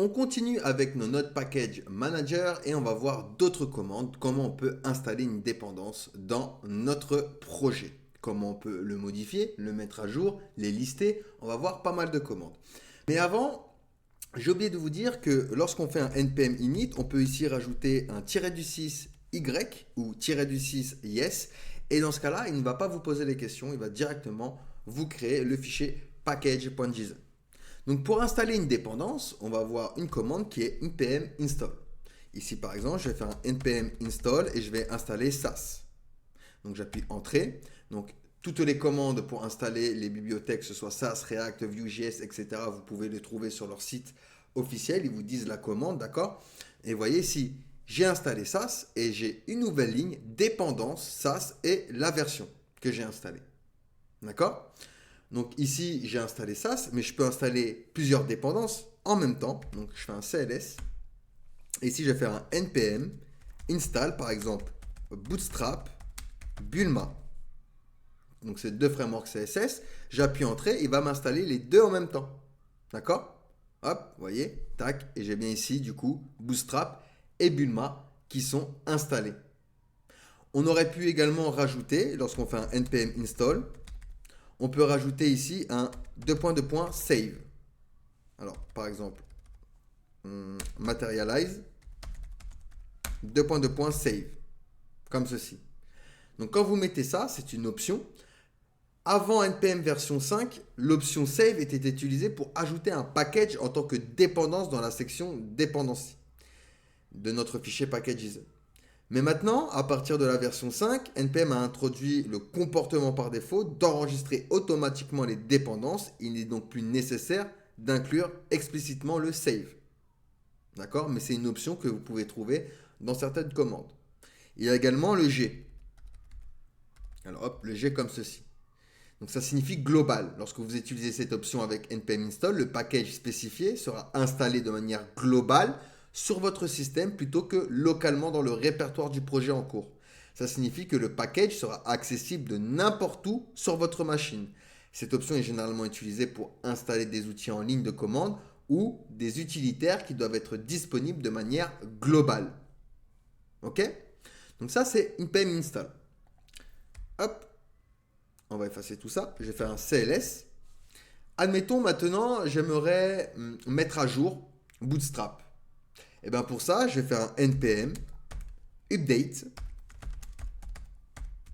On continue avec nos Node Package Manager et on va voir d'autres commandes, comment on peut installer une dépendance dans notre projet. Comment on peut le modifier, le mettre à jour, les lister. On va voir pas mal de commandes. Mais avant, j'ai oublié de vous dire que lorsqu'on fait un npm init, on peut ici rajouter un -6 y ou -6 yes. Et dans ce cas-là, il ne va pas vous poser les questions, il va directement vous créer le fichier package.json. Donc pour installer une dépendance, on va avoir une commande qui est npm install. Ici par exemple, je vais faire un npm install et je vais installer SAS. Donc j'appuie entrée. Donc toutes les commandes pour installer les bibliothèques, que ce soit SAS, React, Vue.js, etc., vous pouvez les trouver sur leur site officiel. Ils vous disent la commande, d'accord? Et vous voyez ici, j'ai installé SAS et j'ai une nouvelle ligne, dépendance SAS et la version que j'ai installée. D'accord? Donc ici, j'ai installé SAS, mais je peux installer plusieurs dépendances en même temps. Donc je fais un CLS. Et ici, je vais faire un npm install, par exemple, Bootstrap, Bulma. Donc c'est deux frameworks CSS. J'appuie entrée, il va m'installer les deux en même temps. D'accord? Hop, vous voyez, tac. Et j'ai bien ici, du coup, Bootstrap et Bulma qui sont installés. On aurait pu également rajouter, lorsqu'on fait un npm install, on peut rajouter ici un save. Alors, par exemple, materialize, save, comme ceci. Donc, quand vous mettez ça, c'est une option. Avant NPM version 5, l'option save était utilisée pour ajouter un package en tant que dépendance dans la section dependency de notre fichier package.json. Mais maintenant, à partir de la version 5, NPM a introduit le comportement par défaut d'enregistrer automatiquement les dépendances. Il n'est donc plus nécessaire d'inclure explicitement le save. D'accord? Mais c'est une option que vous pouvez trouver dans certaines commandes. Il y a également le G. Alors hop, le G comme ceci. Donc ça signifie global. Lorsque vous utilisez cette option avec npm install, le package spécifié sera installé de manière globale sur votre système plutôt que localement dans le répertoire du projet en cours. Ça signifie que le package sera accessible de n'importe où sur votre machine. Cette option est généralement utilisée pour installer des outils en ligne de commande ou des utilitaires qui doivent être disponibles de manière globale. Ok? Donc ça, c'est npm install. Hop, on va effacer tout ça. Je vais faire un CLS. Admettons maintenant, j'aimerais mettre à jour Bootstrap. Et bien pour ça, je vais faire un npm update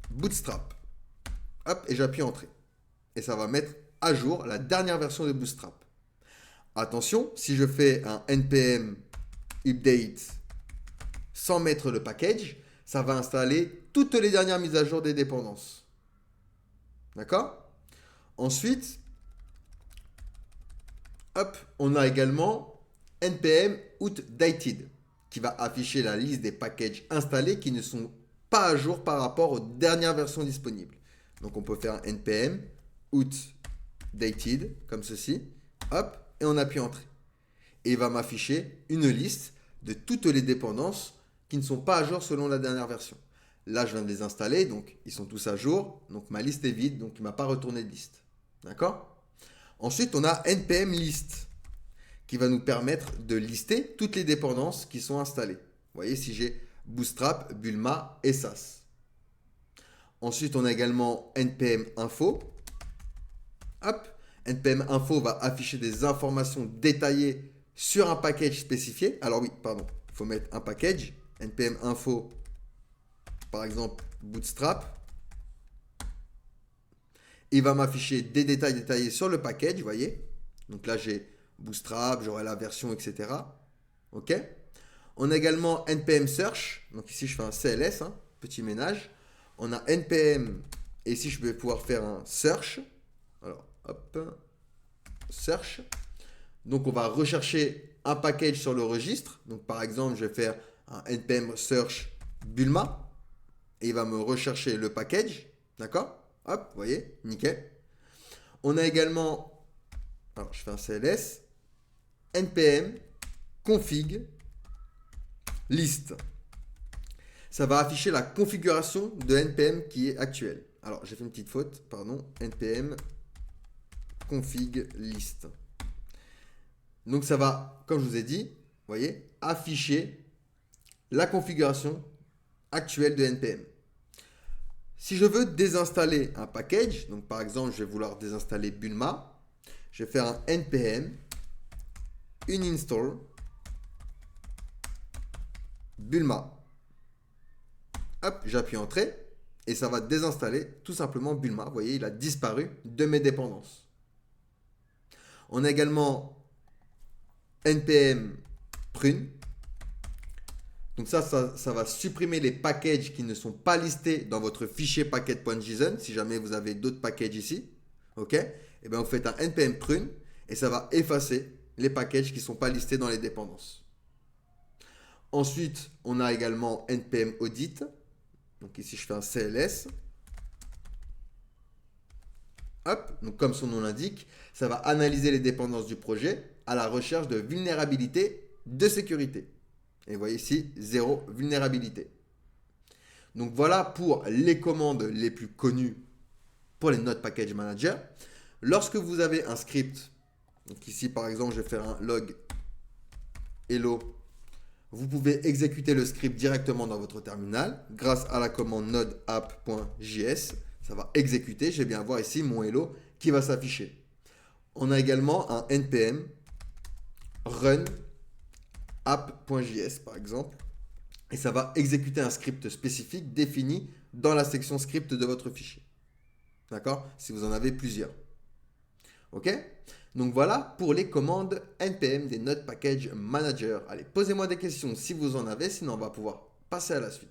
Bootstrap. Hop, et j'appuie entrée. Et ça va mettre à jour la dernière version de Bootstrap. Attention, si je fais un npm update sans mettre le package, ça va installer toutes les dernières mises à jour des dépendances. D'accord? Ensuite, hop, on a également npm outdated qui va afficher la liste des packages installés qui ne sont pas à jour par rapport aux dernières versions disponibles. Donc on peut faire un npm outdated comme ceci, hop, et on appuie entrée. Et il va m'afficher une liste de toutes les dépendances qui ne sont pas à jour selon la dernière version. Là, je viens de les installer, donc ils sont tous à jour. Donc ma liste est vide, donc il ne m'a pas retourné de liste. D'accord? Ensuite, on a npm list qui va nous permettre de lister toutes les dépendances qui sont installées. Vous voyez, si j'ai Bootstrap, Bulma et SAS. Ensuite, on a également npm info. Hop, npm info va afficher des informations détaillées sur un package spécifié. Alors oui, pardon, il faut mettre un package. npm info, par exemple, Bootstrap. Il va m'afficher des détails détaillés sur le package, vous voyez. Donc là, j'ai Bootstrap, j'aurai la version, etc. OK. On a également npm search. Donc ici, je fais un CLS, hein, petit ménage. On a npm, et ici, je vais pouvoir faire un search. Alors, hop, search. Donc, on va rechercher un package sur le registre. Donc, par exemple, je vais faire un npm search Bulma. Et il va me rechercher le package. D'accord? Hop, vous voyez, nickel. On a également, alors je fais un CLS, npm config list. Ça va afficher la configuration de npm qui est actuelle. Alors j'ai fait une petite faute, pardon, npm config list. Donc ça va, comme je vous ai dit, vous voyez, afficher la configuration actuelle de NPM. Si je veux désinstaller un package, donc par exemple, je vais vouloir désinstaller Bulma, je vais faire un npm uninstall Bulma. Hop, j'appuie Entrée et ça va désinstaller tout simplement Bulma. Vous voyez, il a disparu de mes dépendances. On a également npm prune. Donc ça va supprimer les packages qui ne sont pas listés dans votre fichier package.json. Si jamais vous avez d'autres packages ici, ok, et bien vous faites un npm prune et ça va effacer les packages qui ne sont pas listés dans les dépendances. Ensuite, on a également npm audit. Donc ici, je fais un CLS. Hop, donc comme son nom l'indique, ça va analyser les dépendances du projet à la recherche de vulnérabilités de sécurité. Et vous voyez ici, 0 vulnérabilité. Donc voilà pour les commandes les plus connues pour les Node Package Manager. Lorsque vous avez un script, donc ici par exemple, je vais faire un log hello, vous pouvez exécuter le script directement dans votre terminal grâce à la commande node app.js. Ça va exécuter, je vais bien voir ici mon hello qui va s'afficher. On a également un npm run app.js par exemple, et ça va exécuter un script spécifique défini dans la section script de votre fichier. D'accord? Si vous en avez plusieurs. Ok? Donc voilà pour les commandes npm des Node Package Manager. Allez, posez-moi des questions si vous en avez, sinon on va pouvoir passer à la suite.